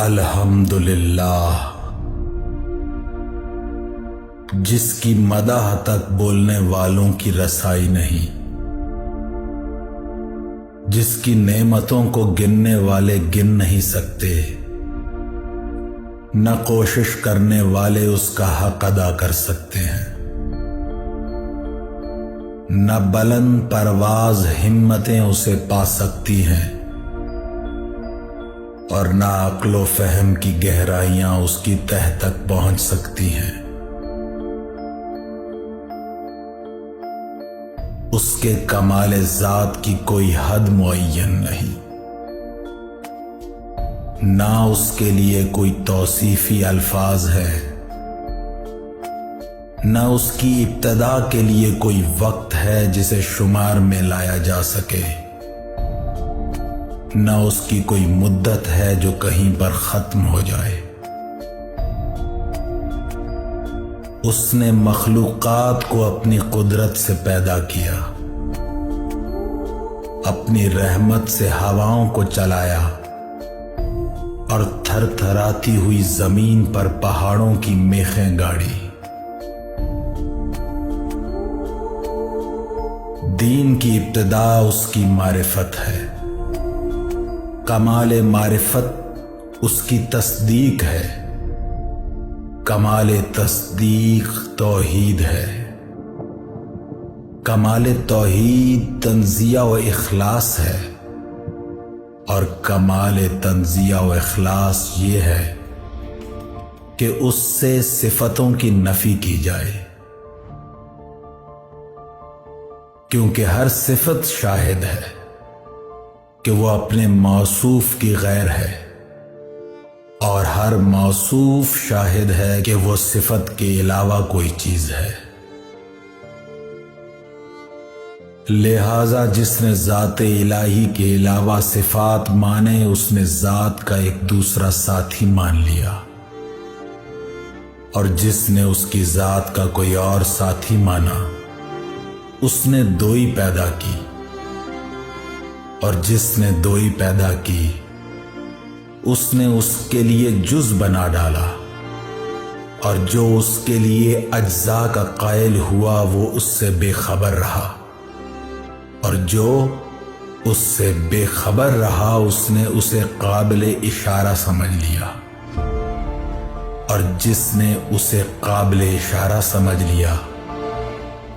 الحمدللہ، جس کی مدح تک بولنے والوں کی رسائی نہیں، جس کی نعمتوں کو گننے والے گن نہیں سکتے، نہ کوشش کرنے والے اس کا حق ادا کر سکتے ہیں، نہ بلند پرواز ہمتیں اسے پا سکتی ہیں، اور نہ عقل و فہم کی گہرائیاں اس کی تہ تک پہنچ سکتی ہیں۔ اس کے کمال ذات کی کوئی حد معین نہیں، نہ اس کے لیے کوئی توصیفی الفاظ ہے، نہ اس کی ابتدا کے لیے کوئی وقت ہے جسے شمار میں لایا جا سکے، نہ اس کی کوئی مدت ہے جو کہیں پر ختم ہو جائے۔ اس نے مخلوقات کو اپنی قدرت سے پیدا کیا، اپنی رحمت سے ہواؤں کو چلایا، اور تھر تھراتی ہوئی زمین پر پہاڑوں کی میخیں گاڑی۔ دین کی ابتدا اس کی معرفت ہے، کمال معرفت اس کی تصدیق ہے، کمال تصدیق توحید ہے، کمال توحید تنزیہ و اخلاص ہے، اور کمال تنزیہ و اخلاص یہ ہے کہ اس سے صفتوں کی نفی کی جائے، کیونکہ ہر صفت شاہد ہے کہ وہ اپنے موصوف کی غیر ہے، اور ہر موصوف شاہد ہے کہ وہ صفت کے علاوہ کوئی چیز ہے۔ لہذا جس نے ذات الہی کے علاوہ صفات مانے، اس نے ذات کا ایک دوسرا ساتھی مان لیا، اور جس نے اس کی ذات کا کوئی اور ساتھی مانا، اس نے دوئی پیدا کی، اور جس نے دوئی پیدا کی، اس نے اس کے لیے جز بنا ڈالا، اور جو اس کے لیے اجزاء کا قائل ہوا وہ اس سے بے خبر رہا، اور جو اس سے بے خبر رہا اس نے اسے قابل اشارہ سمجھ لیا، اور جس نے اسے قابل اشارہ سمجھ لیا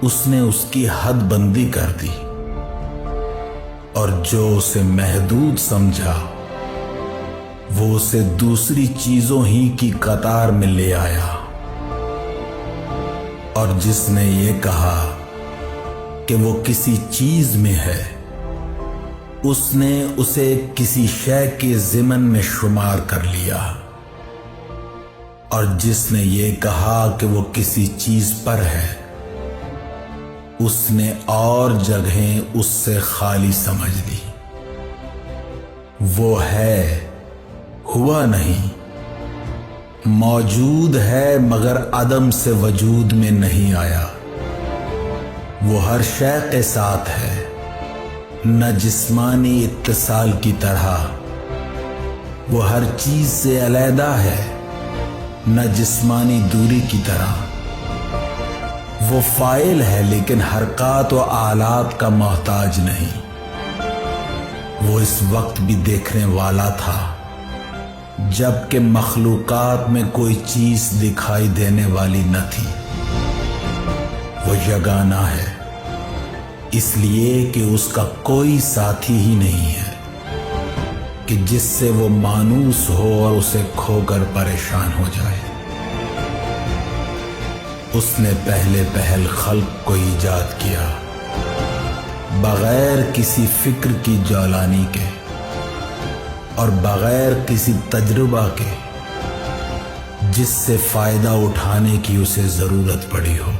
اس نے اس کی حد بندی کر دی، اور جو اسے محدود سمجھا وہ اسے دوسری چیزوں ہی کی قطار میں لے آیا، اور جس نے یہ کہا کہ وہ کسی چیز میں ہے، اس نے اسے کسی شے کے ضمن میں شمار کر لیا، اور جس نے یہ کہا کہ وہ کسی چیز پر ہے، اس نے اور جگہیں اس سے خالی سمجھ لی۔ وہ ہے، ہوا نہیں، موجود ہے مگر عدم سے وجود میں نہیں آیا، وہ ہر شے کے ساتھ ہے، نہ جسمانی اتصال کی طرح، وہ ہر چیز سے علیحدہ ہے، نہ جسمانی دوری کی طرح، وہ فاعل ہے لیکن حرکات و آلات کا محتاج نہیں، وہ اس وقت بھی دیکھنے والا تھا جبکہ مخلوقات میں کوئی چیز دکھائی دینے والی نہ تھی، وہ یگانہ ہے اس لیے کہ اس کا کوئی ساتھی ہی نہیں ہے کہ جس سے وہ مانوس ہو اور اسے کھو کر پریشان ہو جائے۔ اس نے پہلے پہل خلق کو ایجاد کیا بغیر کسی فکر کی جولانی کے اور بغیر کسی تجربہ کے جس سے فائدہ اٹھانے کی اسے ضرورت پڑی ہو،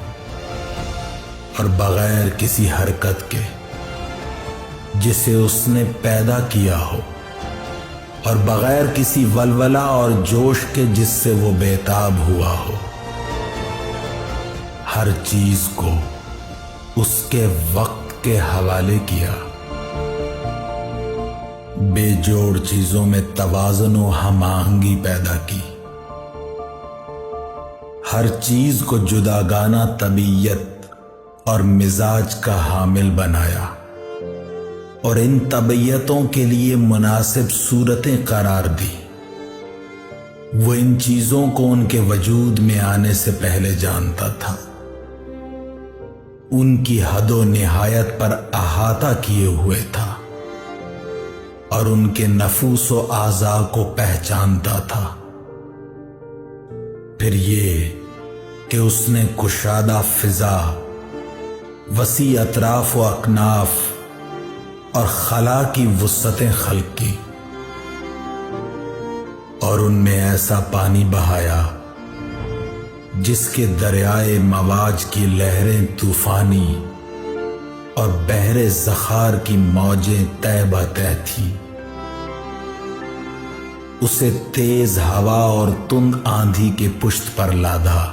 اور بغیر کسی حرکت کے جسے اس نے پیدا کیا ہو، اور بغیر کسی ولولہ اور جوش کے جس سے وہ بےتاب ہوا ہو۔ ہر چیز کو اس کے وقت کے حوالے کیا، بے جوڑ چیزوں میں توازن و ہم آہنگی پیدا کی، ہر چیز کو جداگانہ طبیعت اور مزاج کا حامل بنایا اور ان طبیعتوں کے لیے مناسب صورتیں قرار دی۔ وہ ان چیزوں کو ان کے وجود میں آنے سے پہلے جانتا تھا، ان کی حد و نہایت پر احاطہ کیے ہوئے تھا اور ان کے نفوس و اعضاء کو پہچانتا تھا۔ پھر یہ کہ اس نے کشادہ فضا، وسیع اطراف و اکناف اور خلا کی وسعتیں خلق کی اور ان میں ایسا پانی بہایا جس کے دریائے مواج کی لہریں طوفانی اور بحر زخار کی موجیں تہ بتہ تھی۔ اسے تیز ہوا اور تند آندھی کے پشت پر لادا،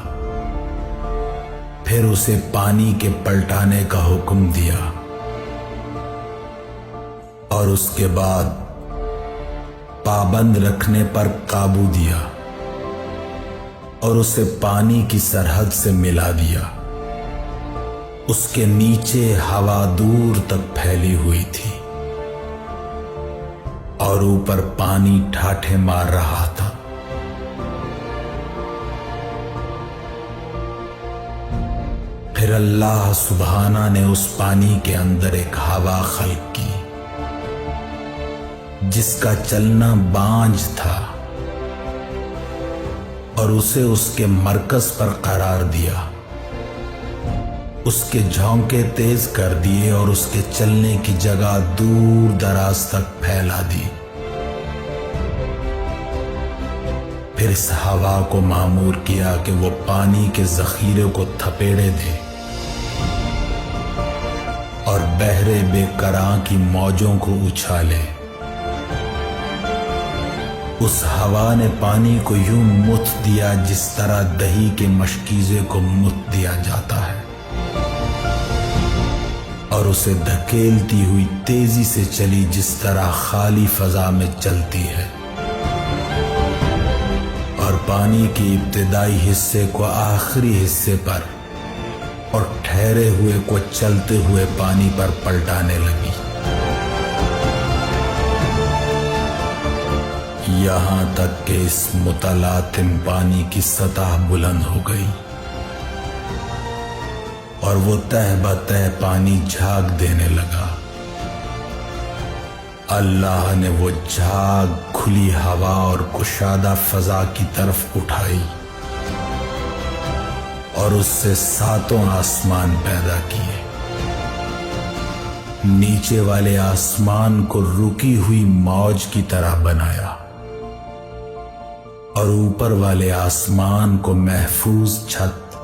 پھر اسے پانی کے پلٹانے کا حکم دیا اور اس کے بعد پابند رکھنے پر قابو دیا اور اسے پانی کی سرحد سے ملا دیا۔ اس کے نیچے ہوا دور تک پھیلی ہوئی تھی اور اوپر پانی ٹھاٹھے مار رہا تھا۔ پھر اللہ سبحانہ نے اس پانی کے اندر ایک ہوا خلق کی جس کا چلنا بانجھ تھا اور اسے اس کے مرکز پر قرار دیا، اس کے جھونکے تیز کر دیے اور اس کے چلنے کی جگہ دور دراز تک پھیلا دی۔ پھر اس ہوا کو مامور کیا کہ وہ پانی کے ذخیرے کو تھپیڑے دے اور بحر بے کراں کی موجوں کو اچھالے۔ اس ہوا نے پانی کو یوں مت دیا جس طرح دہی کے مشکیزے کو مت دیا جاتا ہے، اور اسے دھکیلتی ہوئی تیزی سے چلی جس طرح خالی فضا میں چلتی ہے، اور پانی کی ابتدائی حصے کو آخری حصے پر اور ٹھہرے ہوئے کو چلتے ہوئے پانی پر پلٹانے لگی، یہاں تک کہ اس متلاطم پانی کی سطح بلند ہو گئی اور وہ تہ بتہ پانی جھاگ دینے لگا۔ اللہ نے وہ جھاگ کھلی ہوا اور کشادہ فضا کی طرف اٹھائی اور اس سے 7 آسمان پیدا کیے۔ نیچے والے آسمان کو رکی ہوئی موج کی طرح بنایا اور اوپر والے آسمان کو محفوظ چھت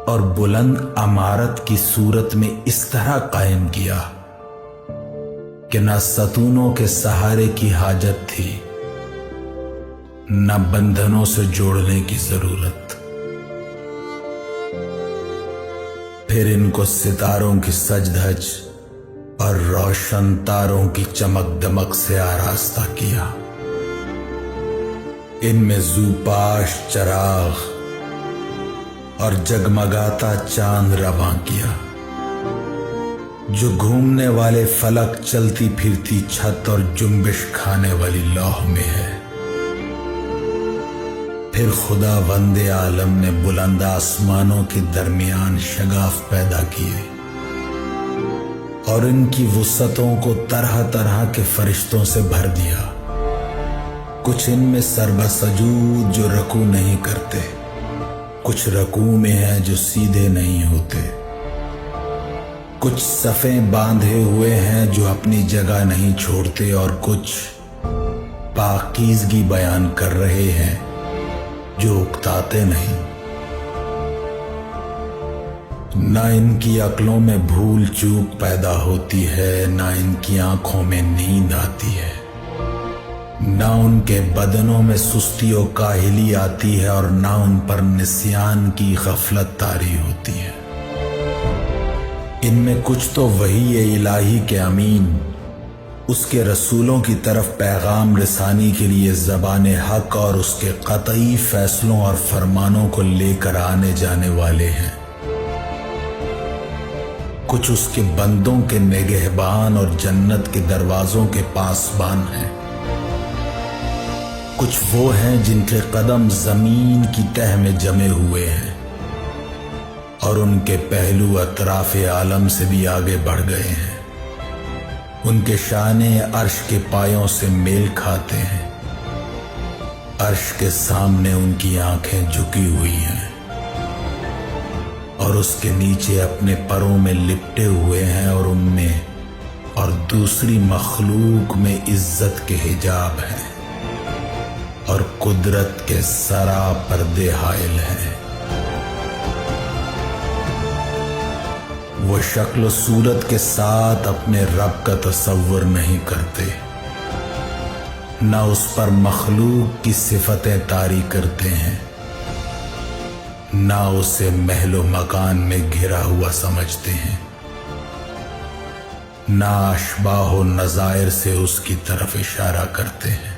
اور بلند عمارت کی صورت میں اس طرح قائم کیا کہ نہ ستونوں کے سہارے کی حاجت تھی، نہ بندھنوں سے جوڑنے کی ضرورت۔ پھر ان کو ستاروں کی سج دھج اور روشن تاروں کی چمک دمک سے آراستہ کیا، ان میں زوپاش چراغ اور جگمگاتا چاند رواں کیا جو گھومنے والے فلک، چلتی پھرتی چھت اور جنبش کھانے والی لوح میں ہے۔ پھر خدا وند عالم نے بلند آسمانوں کے درمیان شگاف پیدا کیے اور ان کی وسعتوں کو طرح طرح کے فرشتوں سے بھر دیا، کچھ ان میں سربسجود جو رکوع نہیں کرتے، کچھ رکوع میں ہیں جو سیدھے نہیں ہوتے، کچھ صفیں باندھے ہوئے ہیں جو اپنی جگہ نہیں چھوڑتے، اور کچھ پاکیزگی بیان کر رہے ہیں جو اکتاتے نہیں۔ نہ ان کی عقلوں میں بھول چوک پیدا ہوتی ہے، نہ ان کی آنکھوں میں نیند آتی ہے، نہ ان کے بدنوں میں سستی و کاہلی آتی ہے، اور نہ ان پر نسیان کی غفلت طاری ہوتی ہے۔ ان میں کچھ تو وحی الہی کے امین اس کے رسولوں کی طرف پیغام رسانی کے لیے زبان حق اور اس کے قطعی فیصلوں اور فرمانوں کو لے کر آنے جانے والے ہیں۔ کچھ اس کے بندوں کے نگہبان اور جنت کے دروازوں کے پاسبان ہیں۔ کچھ وہ ہیں جن کے قدم زمین کی تہ میں جمے ہوئے ہیں اور ان کے پہلو اطراف عالم سے بھی آگے بڑھ گئے ہیں۔ ان کے شانے عرش کے پایوں سے میل کھاتے ہیں۔ عرش کے سامنے ان کی آنکھیں جھکی ہوئی ہیں اور اس کے نیچے اپنے پروں میں لپٹے ہوئے ہیں، اور ان میں اور دوسری مخلوق میں عزت کے حجاب ہیں اور قدرت کے سرا پردے حائل ہیں۔ وہ شکل و صورت کے ساتھ اپنے رب کا تصور نہیں کرتے، نہ اس پر مخلوق کی صفتیں طاری کرتے ہیں، نہ اسے محل و مکان میں گھرا ہوا سمجھتے ہیں، نہ اشباہ و نظائر سے اس کی طرف اشارہ کرتے ہیں۔